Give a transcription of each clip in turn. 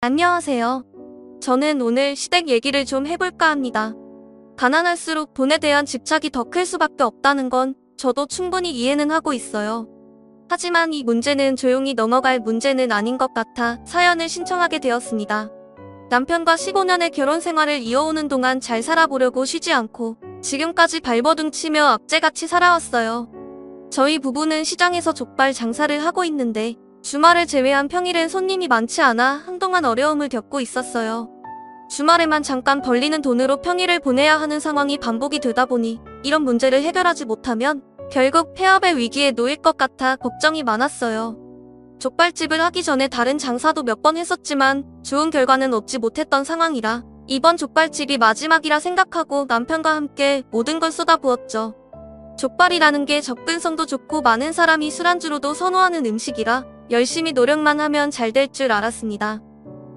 안녕하세요. 저는 오늘 시댁 얘기를 좀 해볼까 합니다. 가난할수록 돈에 대한 집착이 더 클 수밖에 없다는 건 저도 충분히 이해는 하고 있어요. 하지만 이 문제는 조용히 넘어갈 문제는 아닌 것 같아 사연을 신청하게 되었습니다. 남편과 15년의 결혼 생활을 이어오는 동안 잘 살아보려고 쉬지 않고 지금까지 발버둥 치며 악재같이 살아왔어요. 저희 부부는 시장에서 족발 장사를 하고 있는데 주말을 제외한 평일엔 손님이 많지 않아 한동안 어려움을 겪고 있었어요. 주말에만 잠깐 벌리는 돈으로 평일을 보내야 하는 상황이 반복이 되다 보니 이런 문제를 해결하지 못하면 결국 폐업의 위기에 놓일 것 같아 걱정이 많았어요. 족발집을 하기 전에 다른 장사도 몇 번 했었지만 좋은 결과는 얻지 못했던 상황이라 이번 족발집이 마지막이라 생각하고 남편과 함께 모든 걸 쏟아부었죠. 족발이라는 게 접근성도 좋고 많은 사람이 술안주로도 선호하는 음식이라 열심히 노력만 하면 잘 될 줄 알았습니다.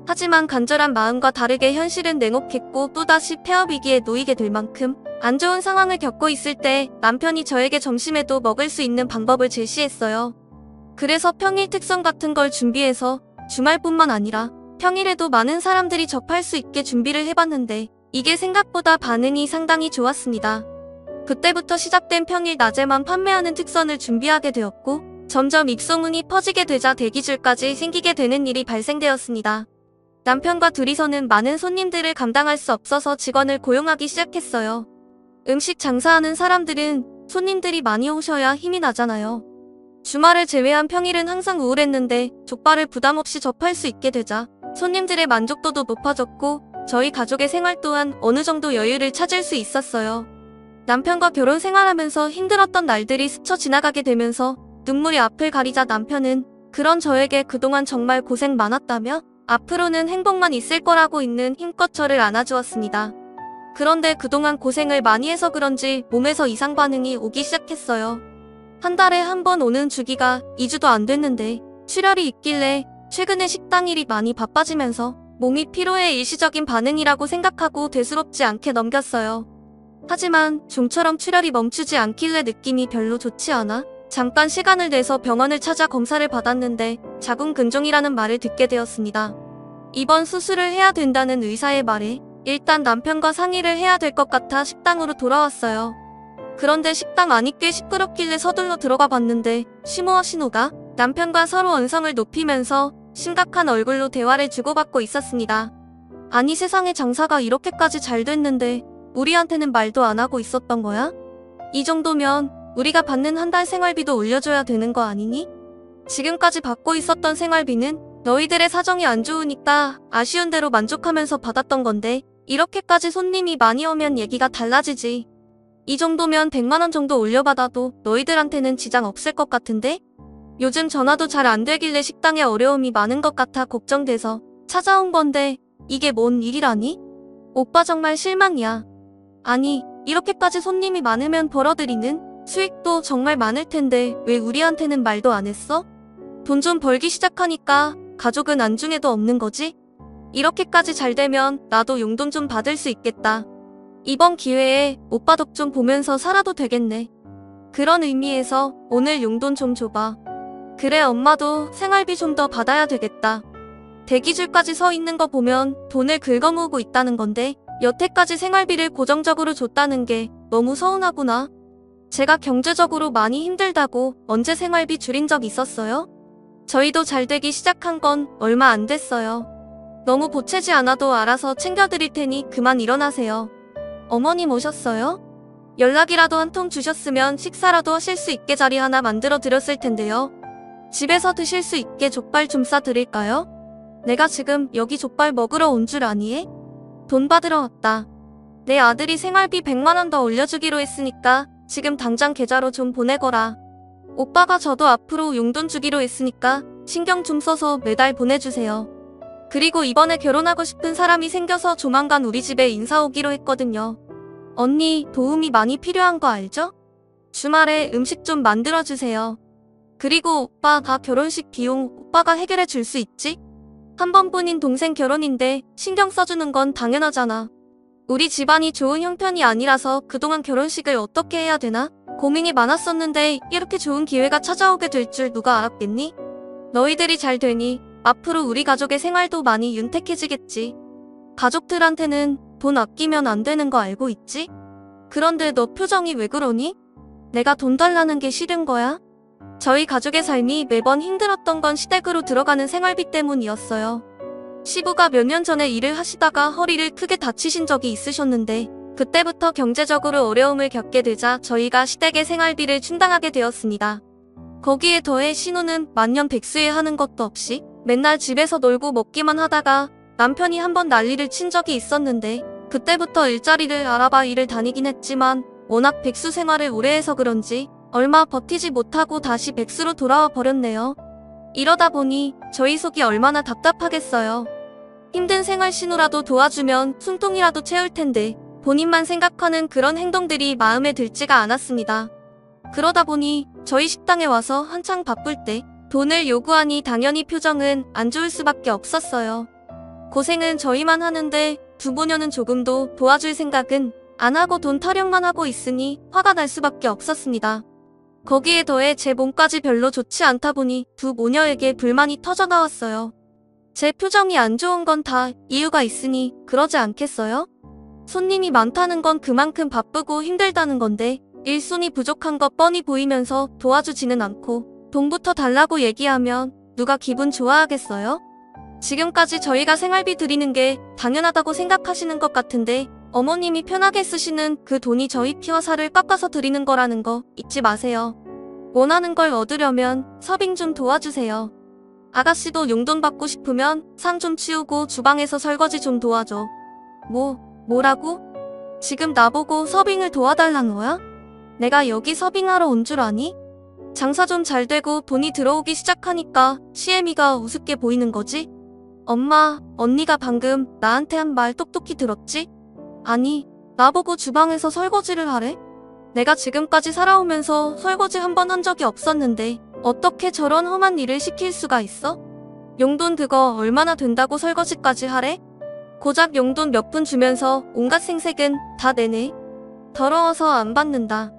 하지만 간절한 마음과 다르게 현실은 냉혹했고 또다시 폐업 위기에 놓이게 될 만큼 안 좋은 상황을 겪고 있을 때 남편이 저에게 점심에도 먹을 수 있는 방법을 제시했어요. 그래서 평일 특선 같은 걸 준비해서 주말뿐만 아니라 평일에도 많은 사람들이 접할 수 있게 준비를 해봤는데 이게 생각보다 반응이 상당히 좋았습니다. 그때부터 시작된 평일 낮에만 판매하는 특선을 준비하게 되었고 점점 입소문이 퍼지게 되자 대기줄까지 생기게 되는 일이 발생되었습니다. 남편과 둘이서는 많은 손님들을 감당할 수 없어서 직원을 고용하기 시작했어요. 음식 장사하는 사람들은 손님들이 많이 오셔야 힘이 나잖아요. 주말을 제외한 평일은 항상 우울했는데 족발을 부담 없이 접할 수 있게 되자 손님들의 만족도도 높아졌고 저희 가족의 생활 또한 어느 정도 여유를 찾을 수 있었어요. 남편과 결혼 생활하면서 힘들었던 날들이 스쳐 지나가게 되면서 눈물이 앞을 가리자 남편은 그런 저에게 그동안 정말 고생 많았다며 앞으로는 행복만 있을 거라고 있는 힘껏 저를 안아주었습니다. 그런데 그동안 고생을 많이 해서 그런지 몸에서 이상 반응이 오기 시작했어요. 한 달에 한 번 오는 주기가 2주도 안 됐는데 출혈이 있길래 최근에 식당 일이 많이 바빠지면서 몸이 피로해 일시적인 반응이라고 생각하고 대수롭지 않게 넘겼어요. 하지만 좀처럼 출혈이 멈추지 않길래 느낌이 별로 좋지 않아 잠깐 시간을 내서 병원을 찾아 검사를 받았는데 자궁근종이라는 말을 듣게 되었습니다. 이번 수술을 해야 된다는 의사의 말에 일단 남편과 상의를 해야 될 것 같아 식당으로 돌아왔어요. 그런데 식당 안이 꽤 시끄럽길래 서둘러 들어가 봤는데 시모와 신우가 남편과 서로 언성을 높이면서 심각한 얼굴로 대화를 주고받고 있었습니다. 아니 세상에 장사가 이렇게까지 잘 됐는데 우리한테는 말도 안 하고 있었던 거야? 이 정도면 우리가 받는 한 달 생활비도 올려줘야 되는 거 아니니? 지금까지 받고 있었던 생활비는 너희들의 사정이 안 좋으니까 아쉬운 대로 만족하면서 받았던 건데 이렇게까지 손님이 많이 오면 얘기가 달라지지. 이 정도면 100만 원 정도 올려받아도 너희들한테는 지장 없을 것 같은데? 요즘 전화도 잘 안 되길래 식당에 어려움이 많은 것 같아 걱정돼서 찾아온 건데 이게 뭔 일이라니? 오빠 정말 실망이야. 아니 이렇게까지 손님이 많으면 벌어들이는 수익도 정말 많을 텐데 왜 우리한테는 말도 안 했어? 돈 좀 벌기 시작하니까 가족은 안중에도 없는 거지? 이렇게까지 잘 되면 나도 용돈 좀 받을 수 있겠다. 이번 기회에 오빠 덕 좀 보면서 살아도 되겠네. 그런 의미에서 오늘 용돈 좀 줘봐. 그래 엄마도 생활비 좀 더 받아야 되겠다. 대기줄까지 서 있는 거 보면 돈을 긁어모으고 있다는 건데 여태까지 생활비를 고정적으로 줬다는 게 너무 서운하구나. 제가 경제적으로 많이 힘들다고 언제 생활비 줄인 적 있었어요? 저희도 잘 되기 시작한 건 얼마 안 됐어요. 너무 보채지 않아도 알아서 챙겨드릴 테니 그만 일어나세요. 어머님 오셨어요? 연락이라도 한 통 주셨으면 식사라도 하실 수 있게 자리 하나 만들어 드렸을 텐데요. 집에서 드실 수 있게 족발 좀 싸드릴까요? 내가 지금 여기 족발 먹으러 온 줄 아니? 돈 받으러 왔다. 내 아들이 생활비 100만 원 더 올려주기로 했으니까 지금 당장 계좌로 좀 보내거라. 오빠가 저도 앞으로 용돈 주기로 했으니까 신경 좀 써서 매달 보내주세요. 그리고 이번에 결혼하고 싶은 사람이 생겨서 조만간 우리 집에 인사 오기로 했거든요. 언니 도움이 많이 필요한 거 알죠? 주말에 음식 좀 만들어주세요. 그리고 오빠 다 결혼식 비용 오빠가 해결해 줄 수 있지? 한 번뿐인 동생 결혼인데 신경 써주는 건 당연하잖아. 우리 집안이 좋은 형편이 아니라서 그동안 결혼식을 어떻게 해야 되나 고민이 많았었는데 이렇게 좋은 기회가 찾아오게 될 줄 누가 알았겠니? 너희들이 잘 되니 앞으로 우리 가족의 생활도 많이 윤택해지겠지. 가족들한테는 돈 아끼면 안 되는 거 알고 있지? 그런데 너 표정이 왜 그러니? 내가 돈 달라는 게 싫은 거야? 저희 가족의 삶이 매번 힘들었던 건 시댁으로 들어가는 생활비 때문이었어요. 시부가 몇 년 전에 일을 하시다가 허리를 크게 다치신 적이 있으셨는데 그때부터 경제적으로 어려움을 겪게 되자 저희가 시댁의 생활비를 충당하게 되었습니다. 거기에 더해 신우는 만년백수에 하는 것도 없이 맨날 집에서 놀고 먹기만 하다가 남편이 한번 난리를 친 적이 있었는데 그때부터 일자리를 알아봐 일을 다니긴 했지만 워낙 백수 생활을 오래 해서 그런지 얼마 버티지 못하고 다시 백수로 돌아와 버렸네요. 이러다 보니 저희 속이 얼마나 답답하겠어요. 힘든 생활 신우라도 도와주면 숨통이라도 채울 텐데 본인만 생각하는 그런 행동들이 마음에 들지가 않았습니다. 그러다 보니 저희 식당에 와서 한창 바쁠 때 돈을 요구하니 당연히 표정은 안 좋을 수밖에 없었어요. 고생은 저희만 하는데 두부녀는 조금도 도와줄 생각은 안 하고 돈 타령만 하고 있으니 화가 날 수밖에 없었습니다. 거기에 더해 제 몸까지 별로 좋지 않다 보니 두 모녀에게 불만이 터져 나왔어요. 제 표정이 안 좋은 건 다 이유가 있으니 그러지 않겠어요? 손님이 많다는 건 그만큼 바쁘고 힘들다는 건데 일손이 부족한 것 뻔히 보이면서 도와주지는 않고 돈부터 달라고 얘기하면 누가 기분 좋아하겠어요? 지금까지 저희가 생활비 드리는 게 당연하다고 생각하시는 것 같은데 어머님이 편하게 쓰시는 그 돈이 저희 피와 살을 깎아서 드리는 거라는 거 잊지 마세요. 원하는 걸 얻으려면 서빙 좀 도와주세요. 아가씨도 용돈 받고 싶으면 상 좀 치우고 주방에서 설거지 좀 도와줘. 뭐라고? 지금 나보고 서빙을 도와달라는 거야? 내가 여기 서빙하러 온 줄 아니? 장사 좀 잘 되고 돈이 들어오기 시작하니까 시애미가 우습게 보이는 거지? 엄마, 언니가 방금 나한테 한 말 똑똑히 들었지? 아니, 나보고 주방에서 설거지를 하래? 내가 지금까지 살아오면서 설거지 한 번 한 적이 없었는데 어떻게 저런 험한 일을 시킬 수가 있어? 용돈 그거 얼마나 된다고 설거지까지 하래? 고작 용돈 몇 푼 주면서 온갖 생색은 다 내네. 더러워서 안 받는다.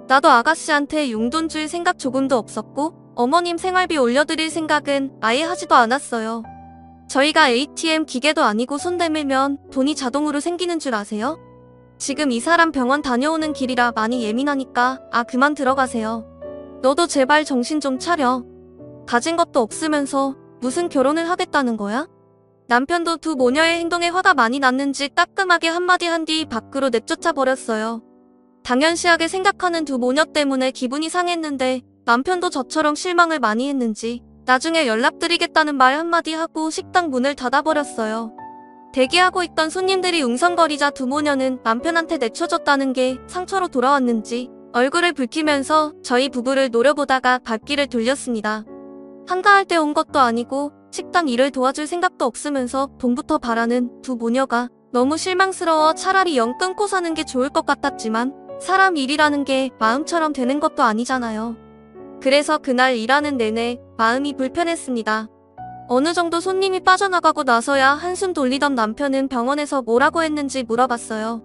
나도 아가씨한테 용돈 줄 생각 조금도 없었고 어머님 생활비 올려드릴 생각은 아예 하지도 않았어요. 저희가 ATM 기계도 아니고 손 대밀면 돈이 자동으로 생기는 줄 아세요? 지금 이 사람 병원 다녀오는 길이라 많이 예민하니까 그만 들어가세요. 너도 제발 정신 좀 차려. 가진 것도 없으면서 무슨 결혼을 하겠다는 거야? 남편도 두 모녀의 행동에 화가 많이 났는지 따끔하게 한마디 한 뒤 밖으로 내쫓아 버렸어요. 당연시하게 생각하는 두 모녀 때문에 기분이 상했는데 남편도 저처럼 실망을 많이 했는지 나중에 연락드리겠다는 말 한마디 하고 식당 문을 닫아버렸어요. 대기하고 있던 손님들이 웅성거리자 두 모녀는 남편한테 내쳐줬다는 게 상처로 돌아왔는지 얼굴을 붉히면서 저희 부부를 노려보다가 발길을 돌렸습니다. 한가할 때 온 것도 아니고 식당 일을 도와줄 생각도 없으면서 돈부터 바라는 두 모녀가 너무 실망스러워 차라리 영 끊고 사는 게 좋을 것 같았지만 사람 일이라는 게 마음처럼 되는 것도 아니잖아요. 그래서 그날 일하는 내내 마음이 불편했습니다. 어느 정도 손님이 빠져나가고 나서야 한숨 돌리던 남편은 병원에서 뭐라고 했는지 물어봤어요.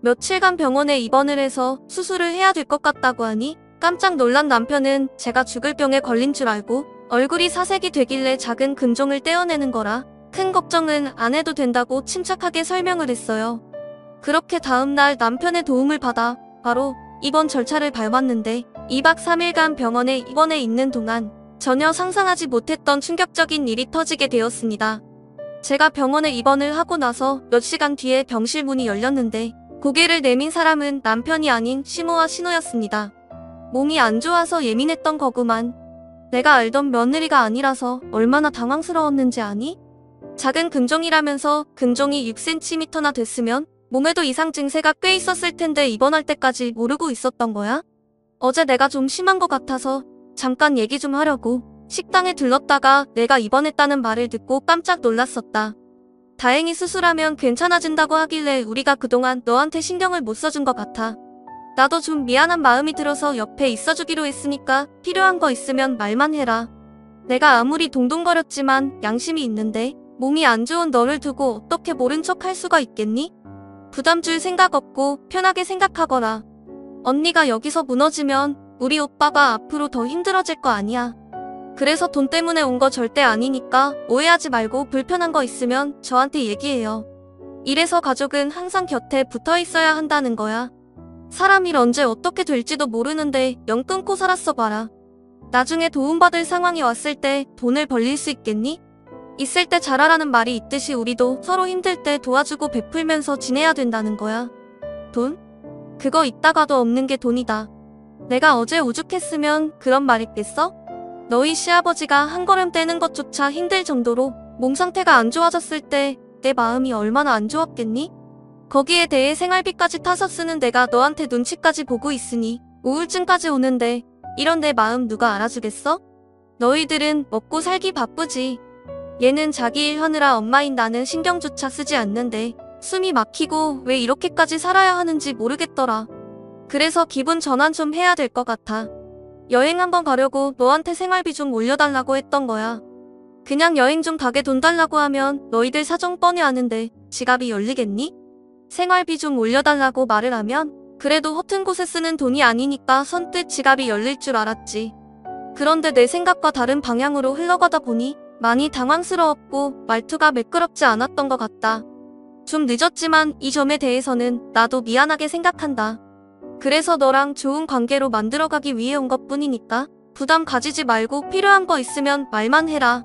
며칠간 병원에 입원을 해서 수술을 해야 될 것 같다고 하니 깜짝 놀란 남편은 제가 죽을 병에 걸린 줄 알고 얼굴이 사색이 되길래 작은 근종을 떼어내는 거라 큰 걱정은 안 해도 된다고 침착하게 설명을 했어요. 그렇게 다음날 남편의 도움을 받아 바로 입원 절차를 밟았는데 2박 3일간 병원에 입원해 있는 동안 전혀 상상하지 못했던 충격적인 일이 터지게 되었습니다. 제가 병원에 입원을 하고 나서 몇 시간 뒤에 병실 문이 열렸는데 고개를 내민 사람은 남편이 아닌 시모와 신우였습니다. 몸이 안 좋아서 예민했던 거구만. 내가 알던 며느리가 아니라서 얼마나 당황스러웠는지 아니? 작은 근종이라면서 근종이 6cm나 됐으면 몸에도 이상 증세가 꽤 있었을 텐데 입원할 때까지 모르고 있었던 거야? 어제 내가 좀 심한 것 같아서 잠깐 얘기 좀 하려고 식당에 들렀다가 내가 입원했다는 말을 듣고 깜짝 놀랐었다. 다행히 수술하면 괜찮아진다고 하길래 우리가 그동안 너한테 신경을 못 써준 것 같아. 나도 좀 미안한 마음이 들어서 옆에 있어주기로 했으니까 필요한 거 있으면 말만 해라. 내가 아무리 동동거렸지만 양심이 있는데 몸이 안 좋은 너를 두고 어떻게 모른 척 할 수가 있겠니? 부담 줄 생각 없고 편하게 생각하거라. 언니가 여기서 무너지면 우리 오빠가 앞으로 더 힘들어질 거 아니야. 그래서 돈 때문에 온 거 절대 아니니까 오해하지 말고 불편한 거 있으면 저한테 얘기해요. 이래서 가족은 항상 곁에 붙어 있어야 한다는 거야. 사람이 언제 어떻게 될지도 모르는데 영 끊고 살았어 봐라. 나중에 도움받을 상황이 왔을 때 돈을 벌릴 수 있겠니? 있을 때 잘하라는 말이 있듯이 우리도 서로 힘들 때 도와주고 베풀면서 지내야 된다는 거야. 돈? 그거 있다가도 없는 게 돈이다. 내가 어제 오죽했으면 그런 말 했겠어? 너희 시아버지가 한 걸음 떼는 것조차 힘들 정도로 몸 상태가 안 좋아졌을 때 내 마음이 얼마나 안 좋았겠니? 거기에 대해 생활비까지 타서 쓰는 내가 너한테 눈치까지 보고 있으니 우울증까지 오는데 이런 내 마음 누가 알아주겠어? 너희들은 먹고 살기 바쁘지. 얘는 자기 일 하느라 엄마인 나는 신경조차 쓰지 않는데 숨이 막히고 왜 이렇게까지 살아야 하는지 모르겠더라. 그래서 기분 전환 좀 해야 될 것 같아. 여행 한번 가려고 너한테 생활비 좀 올려달라고 했던 거야. 그냥 여행 좀 가게 돈 달라고 하면 너희들 사정 뻔히 아는데 지갑이 열리겠니? 생활비 좀 올려달라고 말을 하면 그래도 허튼 곳에 쓰는 돈이 아니니까 선뜻 지갑이 열릴 줄 알았지. 그런데 내 생각과 다른 방향으로 흘러가다 보니 많이 당황스러웠고 말투가 매끄럽지 않았던 것 같다. 좀 늦었지만 이 점에 대해서는 나도 미안하게 생각한다. 그래서 너랑 좋은 관계로 만들어가기 위해 온 것뿐이니까 부담 가지지 말고 필요한 거 있으면 말만 해라.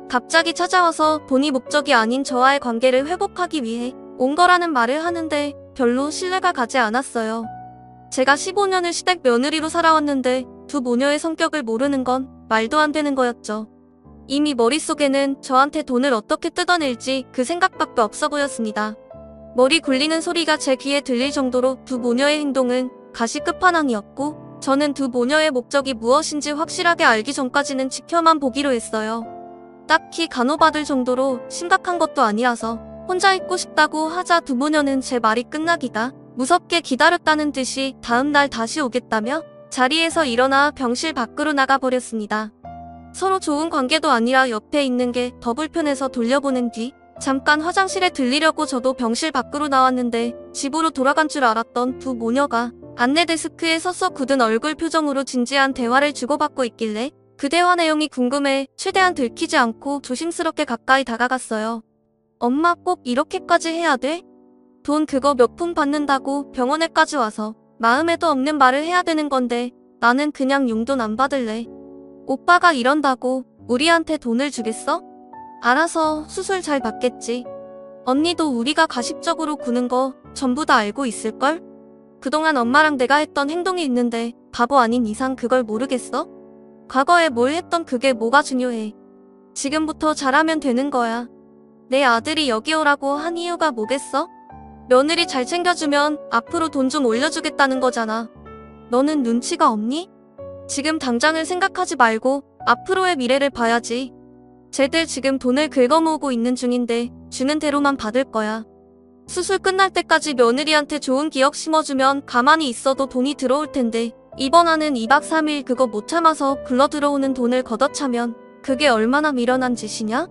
갑자기 찾아와서 돈이 목적이 아닌 저와의 관계를 회복하기 위해 온 거라는 말을 하는데 별로 신뢰가 가지 않았어요. 제가 15년을 시댁 며느리로 살아왔는데 두 모녀의 성격을 모르는 건 말도 안 되는 거였죠. 이미 머릿속에는 저한테 돈을 어떻게 뜯어낼지 그 생각밖에 없어 보였습니다. 머리 굴리는 소리가 제 귀에 들릴 정도로 두 모녀의 행동은 가시 끝판왕이었고 저는 두 모녀의 목적이 무엇인지 확실하게 알기 전까지는 지켜만 보기로 했어요. 딱히 간호받을 정도로 심각한 것도 아니라서 혼자 있고 싶다고 하자 두 모녀는 제 말이 끝나기가 무섭게 기다렸다는 듯이 다음날 다시 오겠다며 자리에서 일어나 병실 밖으로 나가버렸습니다. 서로 좋은 관계도 아니라 옆에 있는 게 더 불편해서 돌려보낸 뒤 잠깐 화장실에 들리려고 저도 병실 밖으로 나왔는데 집으로 돌아간 줄 알았던 두 모녀가 안내 데스크에 서서 굳은 얼굴 표정으로 진지한 대화를 주고받고 있길래 그 대화 내용이 궁금해 최대한 들키지 않고 조심스럽게 가까이 다가갔어요. 엄마 꼭 이렇게까지 해야 돼? 돈 그거 몇 푼 받는다고 병원에까지 와서 마음에도 없는 말을 해야 되는 건데 나는 그냥 용돈 안 받을래. 오빠가 이런다고 우리한테 돈을 주겠어? 알아서 수술 잘 받겠지. 언니도 우리가 가식적으로 구는 거 전부 다 알고 있을걸? 그동안 엄마랑 내가 했던 행동이 있는데 바보 아닌 이상 그걸 모르겠어? 과거에 뭘 했던 그게 뭐가 중요해. 지금부터 잘하면 되는 거야. 내 아들이 여기 오라고 한 이유가 뭐겠어? 며느리 잘 챙겨주면 앞으로 돈 좀 올려주겠다는 거잖아. 너는 눈치가 없니? 지금 당장을 생각하지 말고 앞으로의 미래를 봐야지. 쟤들 지금 돈을 긁어모으고 있는 중인데 주는 대로만 받을 거야. 수술 끝날 때까지 며느리한테 좋은 기억 심어주면 가만히 있어도 돈이 들어올 텐데 입원하는 2박 3일 그거 못 참아서 굴러 들어오는 돈을 걷어차면 그게 얼마나 미련한 짓이냐?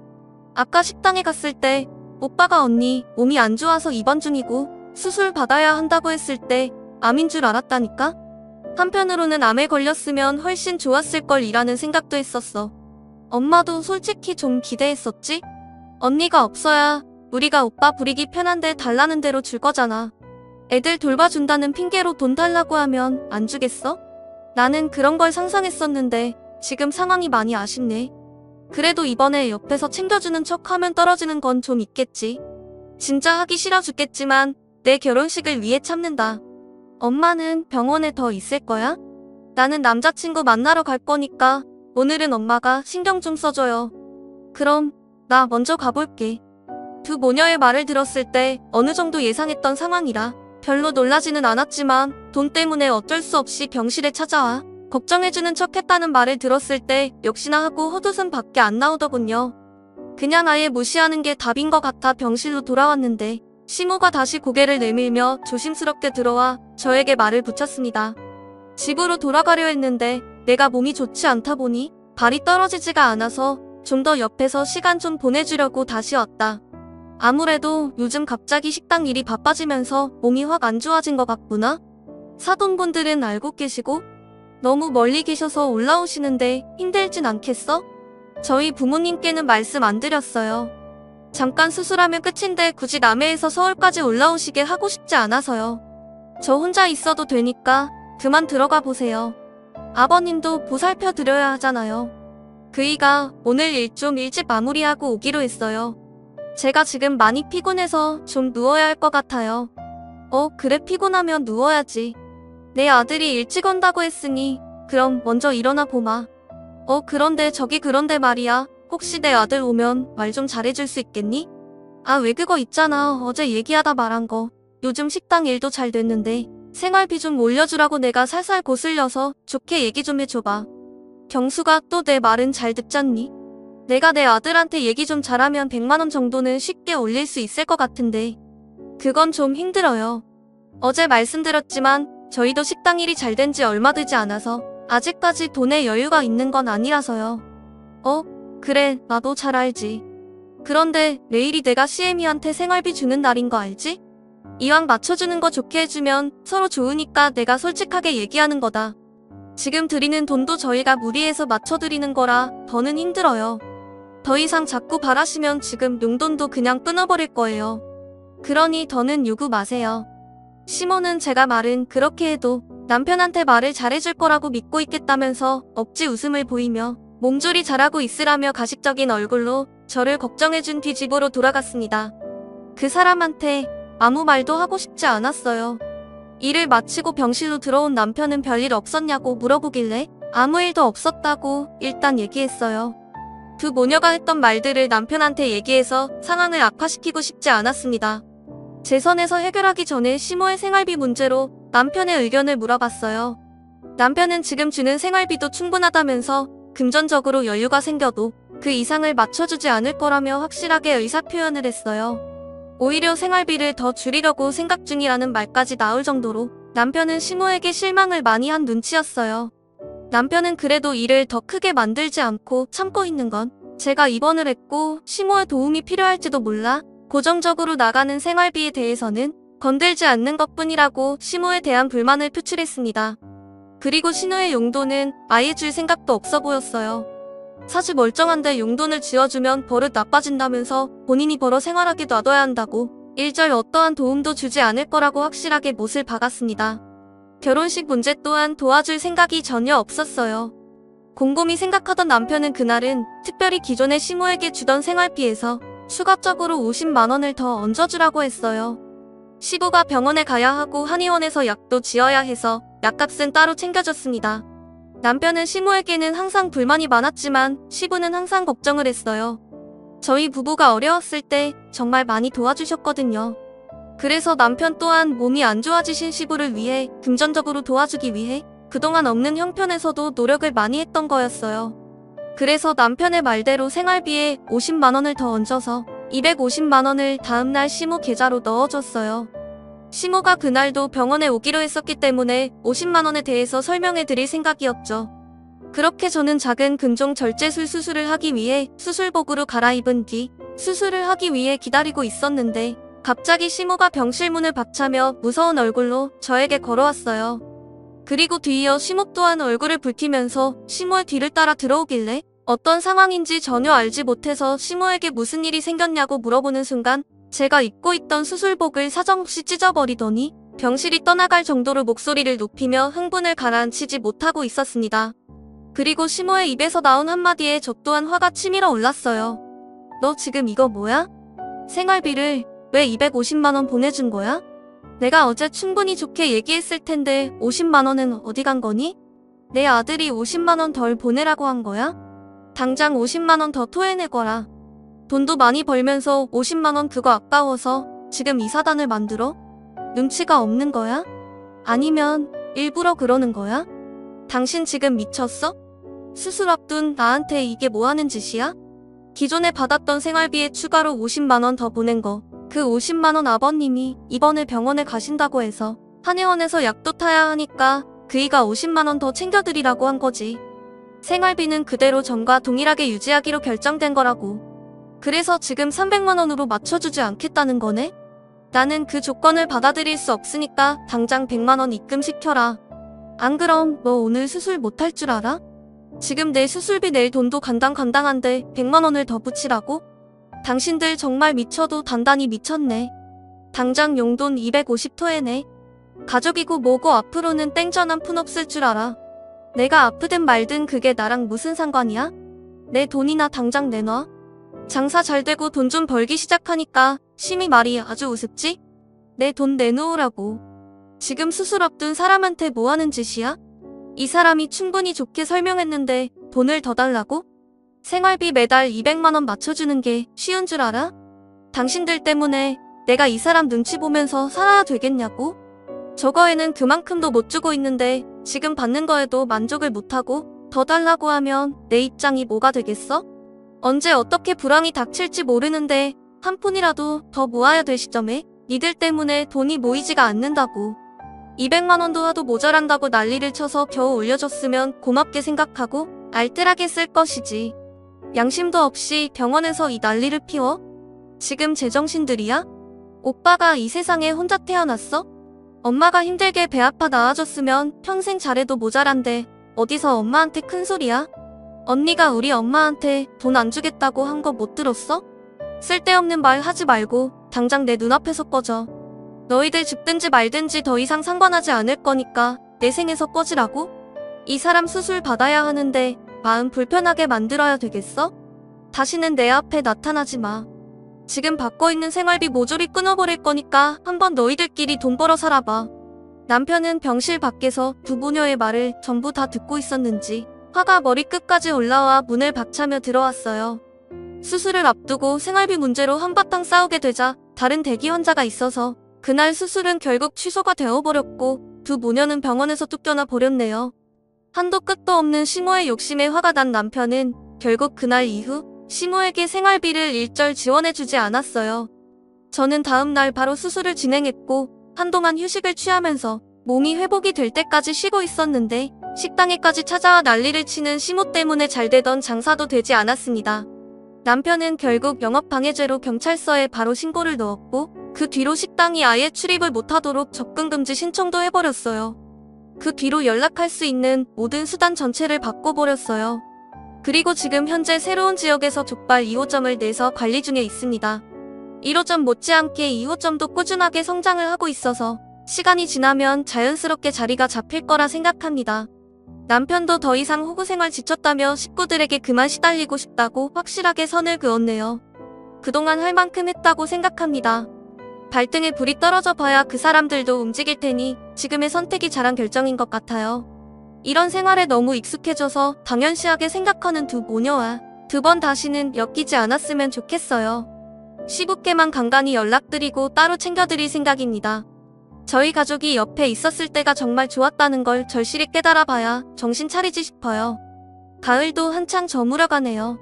아까 식당에 갔을 때 오빠가 언니 몸이 안 좋아서 입원 중이고 수술 받아야 한다고 했을 때 암인 줄 알았다니까? 한편으로는 암에 걸렸으면 훨씬 좋았을 걸 이라는 생각도 했었어. 엄마도 솔직히 좀 기대했었지? 언니가 없어야 우리가 오빠 부리기 편한데 달라는 대로 줄 거잖아. 애들 돌봐준다는 핑계로 돈 달라고 하면 안 주겠어? 나는 그런 걸 상상했었는데 지금 상황이 많이 아쉽네. 그래도 이번에 옆에서 챙겨주는 척하면 떨어지는 건 좀 있겠지. 진짜 하기 싫어 죽겠지만 내 결혼식을 위해 참는다. 엄마는 병원에 더 있을 거야? 나는 남자친구 만나러 갈 거니까 오늘은 엄마가 신경 좀 써줘요. 그럼 나 먼저 가볼게. 두 모녀의 말을 들었을 때 어느 정도 예상했던 상황이라 별로 놀라지는 않았지만 돈 때문에 어쩔 수 없이 병실에 찾아와 걱정해주는 척 했다는 말을 들었을 때 역시나 하고 헛웃음밖에 안 나오더군요. 그냥 아예 무시하는 게 답인 것 같아 병실로 돌아왔는데 시모가 다시 고개를 내밀며 조심스럽게 들어와 저에게 말을 붙였습니다. 집으로 돌아가려 했는데 내가 몸이 좋지 않다 보니 발이 떨어지지가 않아서 좀 더 옆에서 시간 좀 보내주려고 다시 왔다. 아무래도 요즘 갑자기 식당 일이 바빠지면서 몸이 확 안 좋아진 것 같구나. 사돈분들은 알고 계시고? 너무 멀리 계셔서 올라오시는데 힘들진 않겠어? 저희 부모님께는 말씀 안 드렸어요. 잠깐 수술하면 끝인데 굳이 남해에서 서울까지 올라오시게 하고 싶지 않아서요. 저 혼자 있어도 되니까 그만 들어가 보세요. 아버님도 보살펴 드려야 하잖아요. 그이가 오늘 일 좀 일찍 마무리하고 오기로 했어요. 제가 지금 많이 피곤해서 좀 누워야 할 것 같아요. 그래, 피곤하면 누워야지. 내 아들이 일찍 온다고 했으니 그럼 먼저 일어나 보마. 그런데 말이야. 혹시 내 아들 오면 말 좀 잘해줄 수 있겠니? 왜 그거 있잖아. 어제 얘기하다 말한 거. 요즘 식당 일도 잘 됐는데 생활비 좀 올려주라고 내가 살살 거슬려서 좋게 얘기 좀 해줘봐. 경수가 또 내 말은 잘 듣잖니? 내가 내 아들한테 얘기 좀 잘하면 100만원 정도는 쉽게 올릴 수 있을 것 같은데 그건 좀 힘들어요. 어제 말씀드렸지만 저희도 식당 일이 잘 된 지 얼마 되지 않아서 아직까지 돈에 여유가 있는 건 아니라서요. 그래, 나도 잘 알지. 그런데 내일이 내가 CM이한테 생활비 주는 날인 거 알지? 이왕 맞춰주는 거 좋게 해주면 서로 좋으니까 내가 솔직하게 얘기하는 거다. 지금 드리는 돈도 저희가 무리해서 맞춰드리는 거라 더는 힘들어요. 더 이상 자꾸 바라시면 지금 용돈도 그냥 끊어버릴 거예요. 그러니 더는 요구 마세요. 시모는 제가 말은 그렇게 해도 남편한테 말을 잘해줄 거라고 믿고 있겠다면서 억지 웃음을 보이며 몸조리 잘하고 있으라며 가식적인 얼굴로 저를 걱정해준 뒤 집으로 돌아갔습니다. 그 사람한테 아무 말도 하고 싶지 않았어요. 일을 마치고 병실로 들어온 남편은 별일 없었냐고 물어보길래 아무 일도 없었다고 일단 얘기했어요. 두 모녀가 했던 말들을 남편한테 얘기해서 상황을 악화시키고 싶지 않았습니다. 제 선에서 해결하기 전에 시모의 생활비 문제로 남편의 의견을 물어봤어요. 남편은 지금 주는 생활비도 충분하다면서 금전적으로 여유가 생겨도 그 이상을 맞춰주지 않을 거라며 확실하게 의사표현을 했어요. 오히려 생활비를 더 줄이려고 생각 중이라는 말까지 나올 정도로 남편은 시모에게 실망을 많이 한 눈치였어요. 남편은 그래도 일을 더 크게 만들지 않고 참고 있는 건 제가 입원을 했고 시모의 도움이 필요할지도 몰라 고정적으로 나가는 생활비에 대해서는 건들지 않는 것뿐이라고 시모에 대한 불만을 표출했습니다. 그리고 신우의 용돈은 아예 줄 생각도 없어 보였어요. 사실 멀쩡한데 용돈을 지어주면 버릇 나빠진다면서 본인이 벌어 생활하게 놔둬야 한다고 일절 어떠한 도움도 주지 않을 거라고 확실하게 못을 박았습니다. 결혼식 문제 또한 도와줄 생각이 전혀 없었어요. 곰곰이 생각하던 남편은 그날은 특별히 기존에 시모에게 주던 생활비에서 추가적으로 50만원을 더 얹어주라고 했어요. 시부가 병원에 가야 하고 한의원에서 약도 지어야 해서 약값은 따로 챙겨줬습니다. 남편은 시모에게는 항상 불만이 많았지만 시부는 항상 걱정을 했어요. 저희 부부가 어려웠을 때 정말 많이 도와주셨거든요. 그래서 남편 또한 몸이 안 좋아지신 시부를 위해 금전적으로 도와주기 위해 그동안 없는 형편에서도 노력을 많이 했던 거였어요. 그래서 남편의 말대로 생활비에 50만원을 더 얹어서 250만원을 다음날 시모 계좌로 넣어줬어요. 시모가 그날도 병원에 오기로 했었기 때문에 50만원에 대해서 설명해 드릴 생각이었죠. 그렇게 저는 작은 근종 절제술 수술을 하기 위해 수술복으로 갈아입은 뒤 수술을 하기 위해 기다리고 있었는데 갑자기 시모가 병실 문을 박차며 무서운 얼굴로 저에게 걸어왔어요. 그리고 뒤이어 시모 또한 얼굴을 붉히면서 시모의 뒤를 따라 들어오길래 어떤 상황인지 전혀 알지 못해서 시모에게 무슨 일이 생겼냐고 물어보는 순간 제가 입고 있던 수술복을 사정없이 찢어버리더니 병실이 떠나갈 정도로 목소리를 높이며 흥분을 가라앉히지 못하고 있었습니다. 그리고 시모의 입에서 나온 한마디에 저 또한 화가 치밀어 올랐어요. 너 지금 이거 뭐야? 생활비를 왜 250만원 보내준 거야? 내가 어제 충분히 좋게 얘기했을 텐데 50만원은 어디 간 거니? 내 아들이 50만원 덜 보내라고 한 거야? 당장 50만원 더 토해내거라. 돈도 많이 벌면서 50만원 그거 아까워서 지금 이 사단을 만들어? 눈치가 없는 거야? 아니면 일부러 그러는 거야? 당신 지금 미쳤어? 수술 앞둔 나한테 이게 뭐 하는 짓이야? 기존에 받았던 생활비에 추가로 50만원 더 보낸 거. 그 50만원 아버님이 이번에 병원에 가신다고 해서 한의원에서 약도 타야 하니까 그이가 50만원 더 챙겨드리라고 한 거지. 생활비는 그대로 전과 동일하게 유지하기로 결정된 거라고. 그래서 지금 300만원으로 맞춰주지 않겠다는 거네? 나는 그 조건을 받아들일 수 없으니까 당장 100만원 입금시켜라. 안 그럼 너 오늘 수술 못할 줄 알아? 지금 내 수술비 낼 돈도 간당간당한데 100만 원을 더 붙이라고? 당신들 정말 미쳐도 단단히 미쳤네. 당장 용돈 250 토해내. 가족이고 뭐고 앞으로는 땡전 한 푼 없을 줄 알아. 내가 아프든 말든 그게 나랑 무슨 상관이야? 내 돈이나 당장 내놔. 장사 잘 되고 돈 좀 벌기 시작하니까 심히 말이 아주 우습지? 내 돈 내놓으라고. 지금 수술 앞둔 사람한테 뭐 하는 짓이야? 이 사람이 충분히 좋게 설명했는데 돈을 더 달라고? 생활비 매달 200만 원 맞춰주는 게 쉬운 줄 알아? 당신들 때문에 내가 이 사람 눈치 보면서 살아야 되겠냐고? 저거에는 그만큼도 못 주고 있는데 지금 받는 거에도 만족을 못하고 더 달라고 하면 내 입장이 뭐가 되겠어? 언제 어떻게 불황이 닥칠지 모르는데 한 푼이라도 더 모아야 될 시점에 니들 때문에 돈이 모이지가 않는다고. 200만 원도 하도 모자란다고 난리를 쳐서 겨우 올려줬으면 고맙게 생각하고 알뜰하게 쓸 것이지. 양심도 없이 병원에서 이 난리를 피워? 지금 제정신들이야? 오빠가 이 세상에 혼자 태어났어? 엄마가 힘들게 배 아파 낳아줬으면 평생 잘해도 모자란데 어디서 엄마한테 큰 소리야? 언니가 우리 엄마한테 돈 안 주겠다고 한 거 못 들었어? 쓸데없는 말 하지 말고 당장 내 눈앞에서 꺼져. 너희들 죽든지 말든지 더 이상 상관하지 않을 거니까 내 생에서 꺼지라고? 이 사람 수술 받아야 하는데 마음 불편하게 만들어야 되겠어? 다시는 내 앞에 나타나지 마. 지금 받고 있는 생활비 모조리 끊어버릴 거니까 한번 너희들끼리 돈 벌어 살아봐. 남편은 병실 밖에서 부부녀의 말을 전부 다 듣고 있었는지 화가 머리끝까지 올라와 문을 박차며 들어왔어요. 수술을 앞두고 생활비 문제로 한바탕 싸우게 되자 다른 대기 환자가 있어서 그날 수술은 결국 취소가 되어버렸고 두 모녀는 병원에서 쫓겨나 버렸네요. 한도 끝도 없는 시모의 욕심에 화가 난 남편은 결국 그날 이후 시모에게 생활비를 일절 지원해주지 않았어요. 저는 다음 날 바로 수술을 진행했고 한동안 휴식을 취하면서 몸이 회복이 될 때까지 쉬고 있었는데 식당에까지 찾아와 난리를 치는 시모 때문에 잘 되던 장사도 되지 않았습니다. 남편은 결국 영업방해죄로 경찰서에 바로 신고를 넣었고 그 뒤로 식당이 아예 출입을 못하도록 접근금지 신청도 해버렸어요. 그 뒤로 연락할 수 있는 모든 수단 전체를 바꿔버렸어요. 그리고 지금 현재 새로운 지역에서 족발 2호점을 내서 관리 중에 있습니다. 1호점 못지않게 2호점도 꾸준하게 성장을 하고 있어서 시간이 지나면 자연스럽게 자리가 잡힐 거라 생각합니다. 남편도 더 이상 호구생활 지쳤다며 식구들에게 그만 시달리고 싶다고 확실하게 선을 그었네요. 그동안 할 만큼 했다고 생각합니다. 발등에 불이 떨어져 봐야 그 사람들도 움직일 테니 지금의 선택이 잘한 결정인 것 같아요. 이런 생활에 너무 익숙해져서 당연시하게 생각하는 두 모녀와 두 번 다시는 엮이지 않았으면 좋겠어요. 시국께만 간간히 연락드리고 따로 챙겨드릴 생각입니다. 저희 가족이 옆에 있었을 때가 정말 좋았다는 걸 절실히 깨달아봐야 정신 차리지 싶어요. 가을도 한창 저물어가네요.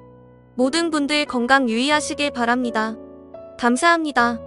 모든 분들 건강 유의하시길 바랍니다. 감사합니다.